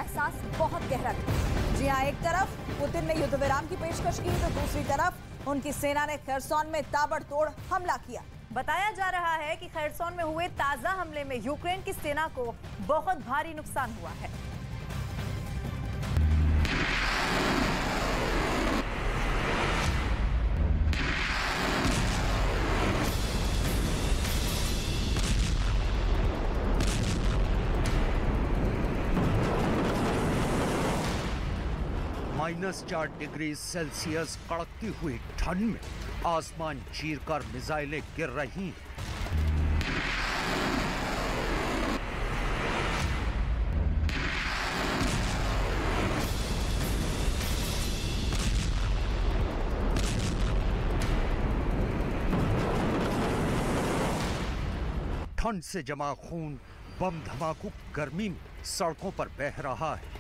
एहसास बहुत गहरा था। जी हाँ, एक तरफ पुतिन ने युद्ध विराम की पेशकश की तो दूसरी तरफ उनकी सेना ने खरसोन में ताबड़तोड़ हमला किया। बताया जा रहा है कि खरसोन में हुए ताजा हमले में यूक्रेन की सेना को बहुत भारी नुकसान हुआ है। -4 डिग्री सेल्सियस कड़कती हुई ठंड में आसमान चीरकर मिसाइलें गिर रही हैं। ठंड से जमा खून बम धमाकों गर्मी में सड़कों पर बह रहा है।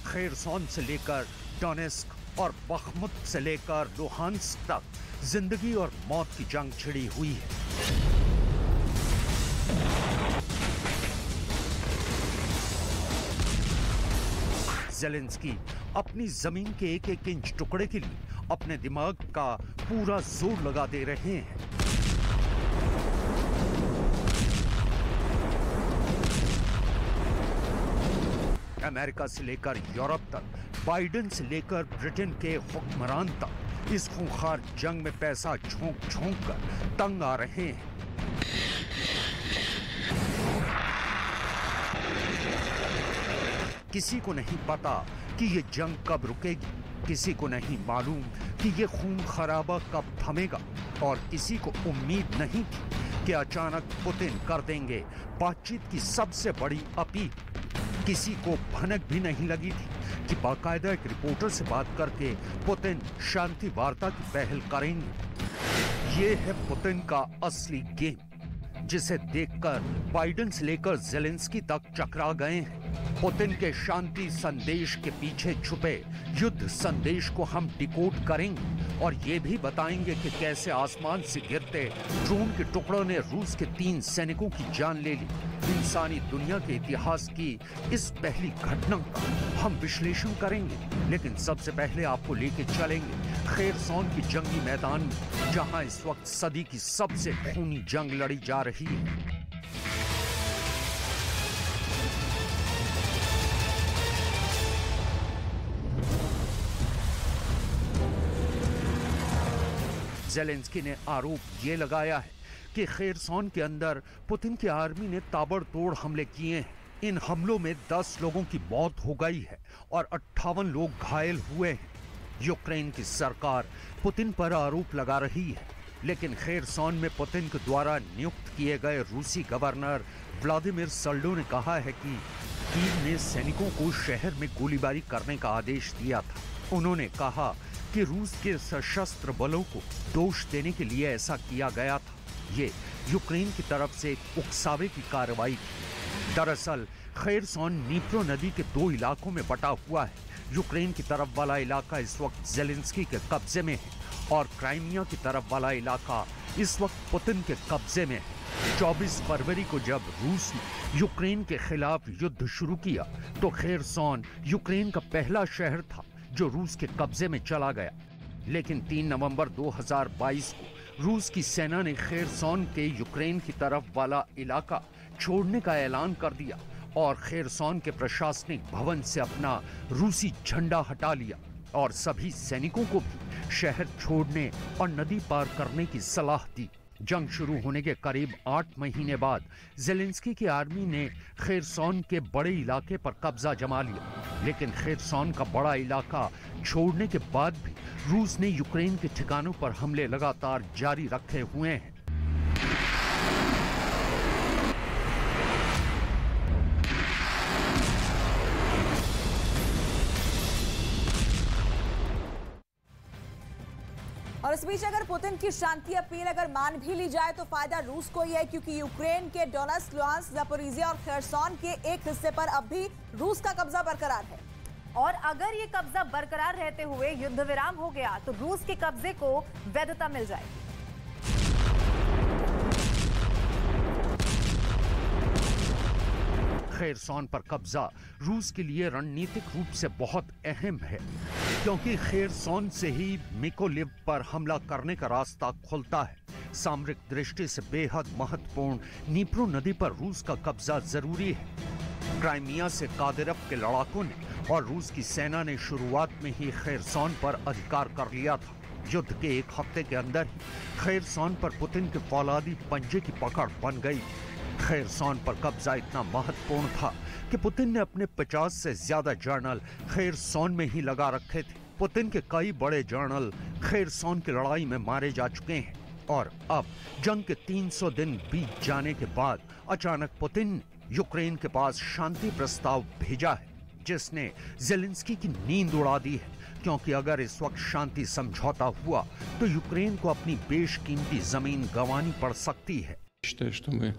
खेरसोन से लेकर डोनेस्क और बखमुत से लेकर लुहांस्क तक जिंदगी और मौत की जंग छिड़ी हुई है। ज़ेलेंस्की अपनी जमीन के एक एक इंच टुकड़े के लिए अपने दिमाग का पूरा जोर लगा दे रहे हैं। अमेरिका से लेकर यूरोप तक, बाइडेन से लेकर ब्रिटेन के हुक्मरान तक इस खूंखार जंग में पैसा झोंक झोंक कर तंग आ रहे हैं। किसी को नहीं पता कि ये जंग कब रुकेगी, किसी को नहीं मालूम कि ये खून खराबा कब थमेगा, और किसी को उम्मीद नहीं थी कि अचानक पुतिन कर देंगे बातचीत की सबसे बड़ी अपील। किसी को भनक भी नहीं लगी थी कि बाकायदा एक रिपोर्टर से बात करके पुतिन शांति वार्ता की पहल करेंगे। ये है पुतिन का असली गेम, जिसे देखकर बाइडेन से लेकर ज़ेलेंस्की तक चकरा गए हैं। पुतिन के शांति संदेश के पीछे छुपे युद्ध संदेश को हम डिकोड करेंगे और ये भी बताएंगे कि कैसे आसमान से गिरते ड्रोन के टुकड़ों ने रूस के 3 सैनिकों की जान ले ली। इंसानी दुनिया के इतिहास की इस पहली घटना का हम विश्लेषण करेंगे, लेकिन सबसे पहले आपको लेके चलेंगे खेरसोन की जंगी मैदान में, जहां इस वक्त सदी की सबसे खूनी जंग लड़ी जा रही है। ज़ेलेंस्की ने आरोप ये लगाया है कि खेरसोन के अंदर पुतिन की आर्मी ने ताबड़तोड़ हमले किए हैं। इन हमलों में 10 लोगों की मौत हो गई है और 58 लोग घायल हुए हैं। यूक्रेन की सरकार पुतिन पर आरोप लगा रही है, लेकिन खेरसोन में पुतिन के द्वारा नियुक्त किए गए रूसी गवर्नर व्लादिमीर सल्डो ने कहा है कि कीव ने सैनिकों को शहर में गोलीबारी करने का आदेश दिया था। उन्होंने कहा कि रूस के सशस्त्र बलों को दोष देने के लिए ऐसा किया गया था। ये यूक्रेन की तरफ से एक उकसावे की कार्रवाई थी। दरअसल खेरसोन नीप्रो नदी के 2 इलाकों में बटा हुआ है। यूक्रेन की तरफ वाला इलाका इस वक्त ज़ेलेंस्की के कब्जे में है और क्राइमिया की तरफ वाला इलाका इस वक्त पुतिन के कब्जे में है। 24 फरवरी को जब रूस ने यूक्रेन के खिलाफ युद्ध शुरू किया तो खेरसोन यूक्रेन का पहला शहर था जो रूस के कब्जे में चला गया। लेकिन 3 नवंबर 2022 को रूस की सेना ने खेरसोन के यूक्रेन की तरफ वाला इलाका छोड़ने का ऐलान कर दिया और खेरसोन के प्रशासनिक भवन से अपना रूसी झंडा हटा लिया और सभी सैनिकों को भी शहर छोड़ने और नदी पार करने की सलाह दी। जंग शुरू होने के करीब 8 महीने बाद ज़ेलेंस्की की आर्मी ने खेरसोन के बड़े इलाके पर कब्जा जमा लिया, लेकिन खेरसोन का बड़ा इलाका छोड़ने के बाद भी रूस ने यूक्रेन के ठिकानों पर हमले लगातार जारी रखे हुए हैं। और इस बीच अगर पुतिन की शांति अपील अगर मान भी ली जाए तो फायदा रूस को ही है, क्योंकि यूक्रेन के डोनेस्क, लुहांस्क, ज़पोरिज़िया और खेरसोन के एक हिस्से पर अब भी रूस का कब्जा बरकरार है। और अगर ये कब्जा बरकरार रहते हुए युद्ध विराम हो गया तो रूस के कब्जे को वैधता मिल जाएगी। खेरसॉन पर कब्जा रूस के लिए रणनीतिक रूप से बहुत अहम है, क्योंकि खेरसॉन से ही मिकोलिव पर हमला करने का रास्ता खुलता है। सामरिक दृष्टि से बेहद महत्वपूर्ण नीप्रो नदी पर रूस का कब्जा जरूरी है। क्राइमिया से कादिरव के लड़ाकों ने और रूस की सेना ने शुरुआत में ही खेरसॉन पर अधिकार कर लिया था। युद्ध के एक हफ्ते के अंदर ही खेरसॉन पर पुतिन के फौलादी पंजे की पकड़ बन गई। खेरसॉन पर कब्जा इतना महत्वपूर्ण था कि पुतिन ने अपने 50 से ज्यादा जनरल खेरसॉन में ही लगा रखे थे। पुतिन के कई बड़े जनरल खेरसॉन की लड़ाई में मारे जा चुके हैं और अब जंग के 300 दिन बीत जाने के बाद अचानक पुतिन ने यूक्रेन के पास शांति प्रस्ताव भेजा है, जिसने जेलेंस्की की नींद उड़ा दी है। क्योंकि अगर इस वक्त शांति समझौता हुआ तो यूक्रेन को अपनी बेशकीमती जमीन गंवानी पड़ सकती है। считаю, что мы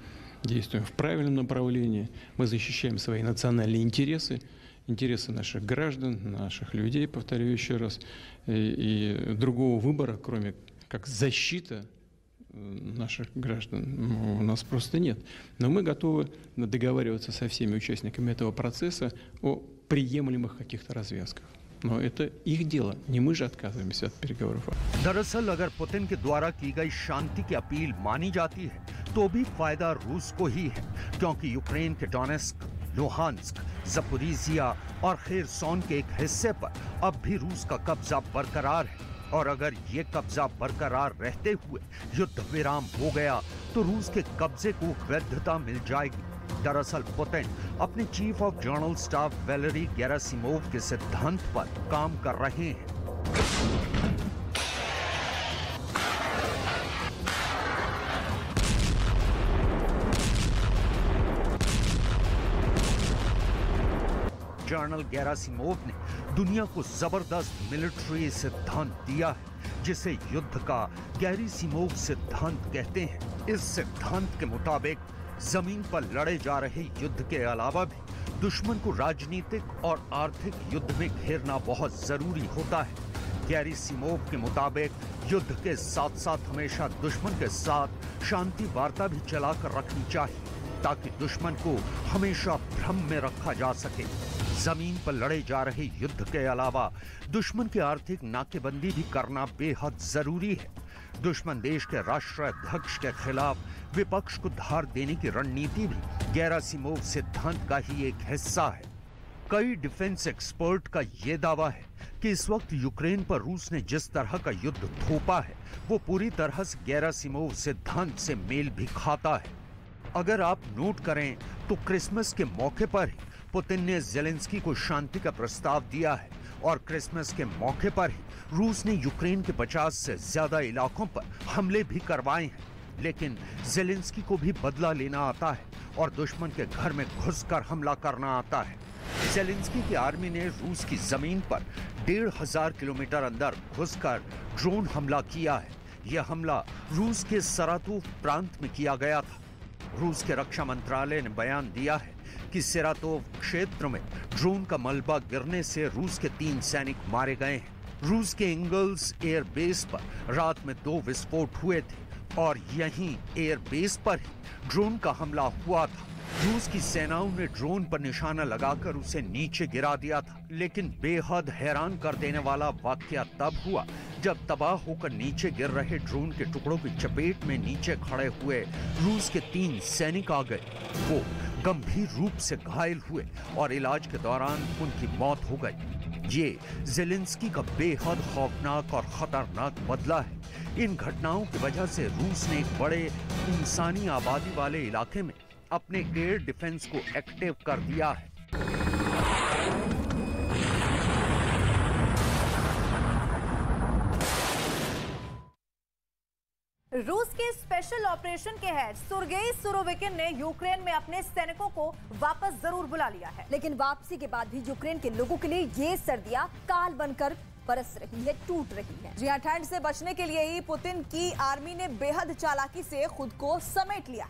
действуем в правильном направлении. Мы защищаем свои национальные интересы, интересы наших граждан, наших людей, повторю еще раз. И другого выбора, кроме как защита наших граждан, у нас просто нет. Но мы готовы договариваться со всеми участниками этого процесса о приемлемых каких-то развязках. Но это их дело, не мы же отказываемся от переговоров. दरअसल अगर पुतिन के द्वारा की गई शांति की अपील मानी जाती है तो भी फायदा रूस को ही है, क्योंकि यूक्रेन के डोनेस्क, लुहांस्क, ज़पोरिजिया और खेरसॉन के एक हिस्से पर अब भी रूस का कब्जा बरकरार है। और अगर ये कब्जा बरकरार रहते हुए युद्ध विराम हो गया तो रूस के कब्जे को वैधता मिल जाएगी। दरअसल पुतिन अपने chief of general staff Valery Gerasimov के सिद्धांत पर काम कर रहे हैं। जनरल गेरासिमोव ने दुनिया को जबरदस्त मिलिट्री सिद्धांत दिया है, जिसे युद्ध का गेरासिमोव सिद्धांत कहते हैं। इस सिद्धांत के मुताबिक जमीन पर लड़े जा रहे युद्ध के अलावा भी दुश्मन को राजनीतिक और आर्थिक युद्ध में घेरना बहुत जरूरी होता है। गेरासिमोव के मुताबिक युद्ध के साथ साथ हमेशा दुश्मन के साथ शांति वार्ता भी चलाकर रखनी चाहिए, ताकि दुश्मन को हमेशा भ्रम में रखा जा सके। जमीन पर लड़े जा रहे युद्ध के अलावा दुश्मन की आर्थिक नाकेबंदी भी करना बेहद जरूरी है। दुश्मन देश के राष्ट्राध्यक्ष के खिलाफ विपक्ष को धार देने की रणनीति भी गेरासिमोव सिद्धांत का ही एक हिस्सा है। कई डिफेंस एक्सपर्ट का यह दावा है कि इस वक्त यूक्रेन पर रूस ने जिस तरह का युद्ध थोपा है वो पूरी तरह से गेरासिमोव सिद्धांत से मेल भी खाता है। अगर आप नोट करें तो क्रिसमस के मौके पर ही पुतिन ने जेलेंस्की को शांति का प्रस्ताव दिया है और क्रिसमस के मौके पर ही रूस ने यूक्रेन के 50 से ज्यादा इलाकों पर हमले भी करवाए हैं। लेकिन जेलेंस्की को भी बदला लेना आता है और दुश्मन के घर में घुसकर हमला करना आता है। जेलेंस्की की आर्मी ने रूस की जमीन पर 1500 किलोमीटर अंदर घुसकर ड्रोन हमला किया है। यह हमला रूस के सरातोव प्रांत में किया गया था। रूस के रक्षा मंत्रालय ने बयान दिया है कि सेरातोव क्षेत्र में ड्रोन का मलबा गिरने से रूस के 3 सैनिक मारे गए हैं। रूस के इंगल्स एयर बेस पर रात में 2 विस्फोट हुए थे और यहीं एयर बेस पर ही ड्रोन का हमला हुआ था। रूस की सेनाओं ने ड्रोन पर निशाना लगाकर उसे नीचे गिरा दिया था, लेकिन बेहद हैरान कर देने वाला वाकया तब हुआ जब तबाह होकर नीचे गिर रहे ड्रोन के टुकड़ों की चपेट में नीचे खड़े हुए रूस के 3 सैनिक आ गए। वो गंभीर रूप से घायल हुए और इलाज के दौरान उनकी मौत हो गई। ये जेलेंस्की का बेहद खौफनाक और खतरनाक बदला है। इन घटनाओं की वजह से रूस ने एक बड़े इंसानी आबादी वाले इलाके में अपने एयर डिफेंस को एक्टिव कर दिया है। रूस के स्पेशल ऑपरेशन के हेड सुर्गेई सुरोविकिन ने यूक्रेन में अपने सैनिकों को वापस जरूर बुला लिया है, लेकिन वापसी के बाद भी यूक्रेन के लोगों के लिए ये सर्दियां काल बनकर बरस रही है, टूट रही है। जी हां, ठंड से बचने के लिए ही पुतिन की आर्मी ने बेहद चालाकी से खुद को समेट लिया।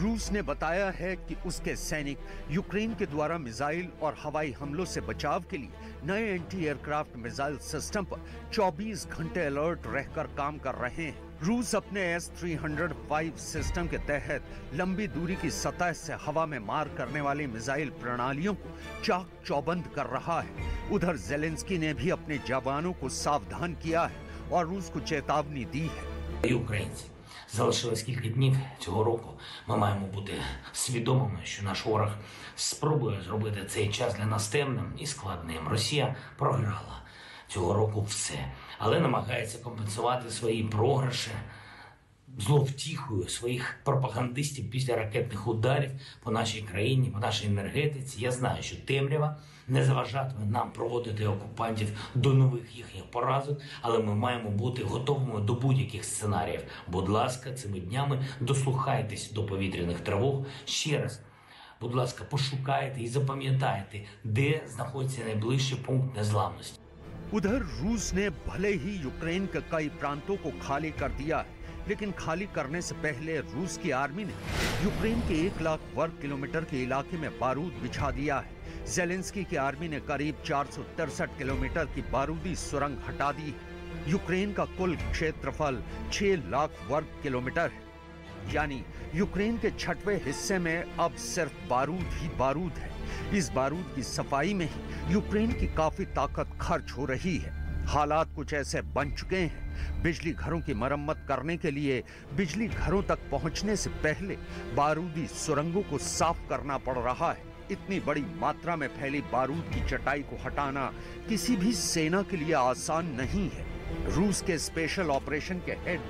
रूस ने बताया है कि उसके सैनिक यूक्रेन के द्वारा मिसाइल और हवाई हमलों से बचाव के लिए नए एंटी एयरक्राफ्ट मिसाइल सिस्टम पर 24 घंटे अलर्ट रहकर काम कर रहे हैं। रूस अपने S-300 सिस्टम के तहत लंबी दूरी की सतह से हवा में मार करने वाली मिसाइल प्रणालियों को चाक चौबंद कर रहा है। उधर ज़ेलेंस्की ने भी अपने जवानों को सावधान किया है और रूस को चेतावनी दी है। Українці, залишилось кілька днів цього року. Ми маємо бути свідомими, що наш ворог спробує зробити цей час для нас темним і складним. Росія програла цього року все, але намагається компенсувати свої програші зловтіхою своїх пропагандистів після ракетних ударів по нашій країні, по нашій енергетиці. Я знаю, що темрява не заважатиме нам проводити окупантів до нових їхніх поразок, але ми маємо бути готовими до будь-яких сценаріїв. Будь ласка, цими днями дослухайтесь до повітряних тривог. Ще раз, будь ласка, пошукайте і запам'ятайте, де знаходиться найближчий пункт незламності. उधर रूस ने भले ही यूक्रेन के कई प्रांतों को खाली कर दिया है, लेकिन खाली करने से पहले रूस की आर्मी ने यूक्रेन के 1 लाख वर्ग किलोमीटर के इलाके में बारूद बिछा दिया है। ज़ेलेंस्की की आर्मी ने करीब 463 किलोमीटर की बारूदी सुरंग हटा दी है। यूक्रेन का कुल क्षेत्रफल 6 लाख वर्ग किलोमीटर है, यानी यूक्रेन के 6वें हिस्से में अब सिर्फ बारूद ही बारूद है। इस बारूद की सफाई में ही यूक्रेन की काफी ताकत खर्च हो रही है। हालात कुछ ऐसे बन चुके हैं, बिजली घरों की मरम्मत करने के लिए बिजली घरों तक पहुंचने से पहले बारूदी सुरंगों को साफ करना पड़ रहा है। इतनी बड़ी मात्रा में फैली बारूद की चटाई को हटाना किसी भी सेना के लिए आसान नहीं है। रूस के स्पेशल ऑपरेशन के हेड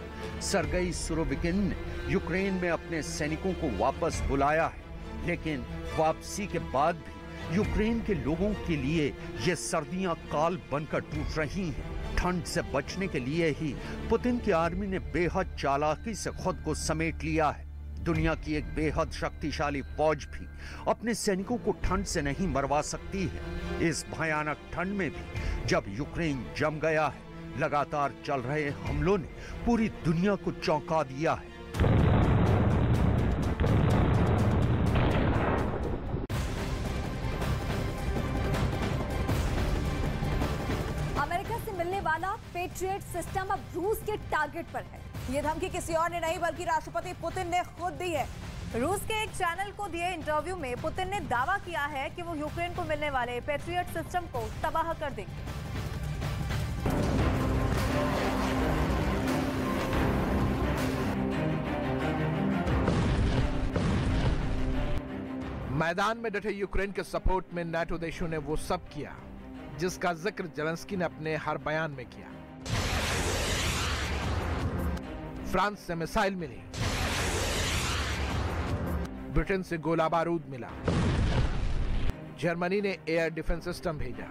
सर्गेई सुरोविकिन ने यूक्रेन में अपने सैनिकों को वापस बुलाया है, लेकिन वापसी के बाद भी यूक्रेन के लोगों के लिए ये सर्दियां काल बनकर टूट रही हैं। ठंड से बचने के लिए ही पुतिन की आर्मी ने बेहद चालाकी से खुद को समेट लिया है। दुनिया की एक बेहद शक्तिशाली फौज भी अपने सैनिकों को ठंड से नहीं मरवा सकती है। इस भयानक ठंड में भी जब यूक्रेन जम गया है, लगातार चल रहे हमलों ने पूरी दुनिया को चौंका दिया है। अमेरिका से मिलने वाला पेट्रियट सिस्टम अब रूस के टारगेट पर है। ये धमकी किसी और ने नहीं बल्कि राष्ट्रपति पुतिन ने खुद दी है। रूस के एक चैनल को दिए इंटरव्यू में पुतिन ने दावा किया है कि वो यूक्रेन को मिलने वाले पेट्रियट सिस्टम को तबाह कर देंगे। मैदान में डटे यूक्रेन के सपोर्ट में नाटो देशों ने वो सब किया जिसका जिक्र ज़ेलेंस्की ने अपने हर बयान में किया। फ्रांस से मिसाइल मिली, ब्रिटेन से गोला बारूद मिला, जर्मनी ने एयर डिफेंस सिस्टम भेजा,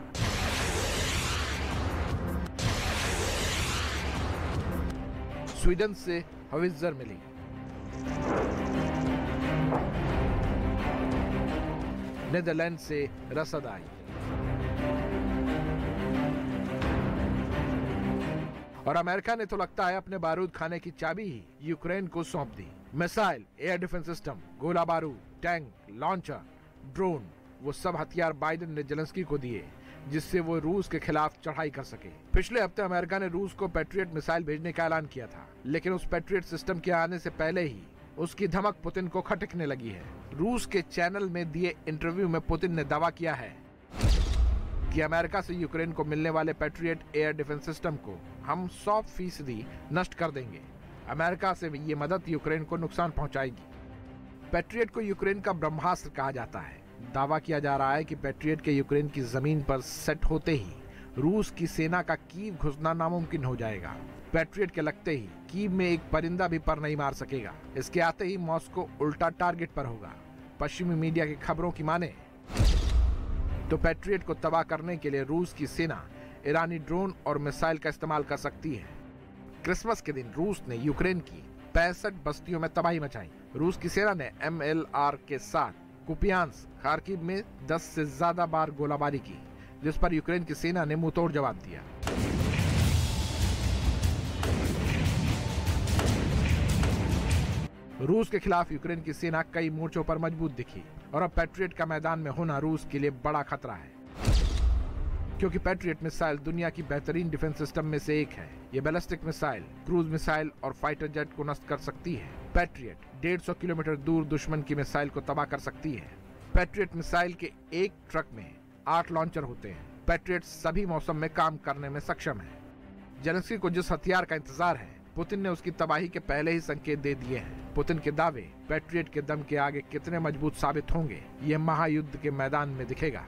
स्वीडन से हवित्जर मिली, नीदरलैंड से रसद आई। और अमेरिका ने तो लगता है अपने बारूद खाने की चाबी ही यूक्रेन को सौंप दी। मिसाइल, एयर डिफेंस सिस्टम, गोला बारूद, टैंक, लॉन्चर, ड्रोन, वो सब हथियार बाइडेन ने ज़ेलेंस्की को दिए जिससे वो रूस के खिलाफ चढ़ाई कर सके। पिछले हफ्ते अमेरिका ने रूस को पैट्रियट मिसाइल भेजने का ऐलान किया था, लेकिन उस पैट्रियट सिस्टम के आने से पहले ही उसकी धमक पुतिन को खटकने लगी है। रूस के चैनल में दिए इंटरव्यू में पुतिन ने दावा किया है कि अमेरिका से यूक्रेन को मिलने वाले पैट्रियट एयर डिफेंस सिस्टम को हम 100% नष्ट कर देंगे। अमेरिका से ये मदद यूक्रेन को नुकसान पहुंचाएगी। पैट्रियट को यूक्रेन का ब्रह्मास्त्र कहा जाता है। दावा किया जा रहा है कि पैट्रियट के यूक्रेन की जमीन पर सेट होते ही रूस की सेना का कीव घुसना नामुमकिन हो जाएगा। पैट्रियट के लगते ही कीव में एक परिंदा भी पर नहीं मार सकेगा। इसके आते ही मॉस्को उल्टा टारगेट पर होगा। पश्चिमी मीडिया की खबरों की माने तो पैट्रियट को तबाह करने के लिए रूस की सेना ईरानी ड्रोन और मिसाइल का इस्तेमाल कर सकती है। क्रिसमस के दिन रूस ने यूक्रेन की 65 बस्तियों में तबाही मचाई। रूस की सेना ने MLR के साथ कुपियांस्क, खार्किव में 10 से ज्यादा बार गोलाबारी की, जिस पर यूक्रेन की सेना ने मुंहतोड़ जवाब दिया। रूस के खिलाफ यूक्रेन की सेना कई मोर्चों पर मजबूत दिखी और अब पैट्रियट का मैदान में होना रूस के लिए बड़ा खतरा है, क्योंकि पैट्रियट मिसाइल दुनिया की बेहतरीन डिफेंस सिस्टम में से एक है। ये बैलिस्टिक मिसाइल, क्रूज मिसाइल और फाइटर जेट को नष्ट कर सकती है। पैट्रियट 150 किलोमीटर दूर दुश्मन की मिसाइल को तबाह कर सकती है। पैट्रियट मिसाइल के एक ट्रक में 8 लॉन्चर होते हैं। पैट्रियट सभी मौसम में काम करने में सक्षम है। जेलेंस्की को जिस हथियार का इंतजार है, पुतिन ने उसकी तबाही के पहले ही संकेत दे दिए हैं। पुतिन के दावे पैट्रियट के दम के आगे कितने मजबूत साबित होंगे, ये महायुद्ध के मैदान में दिखेगा।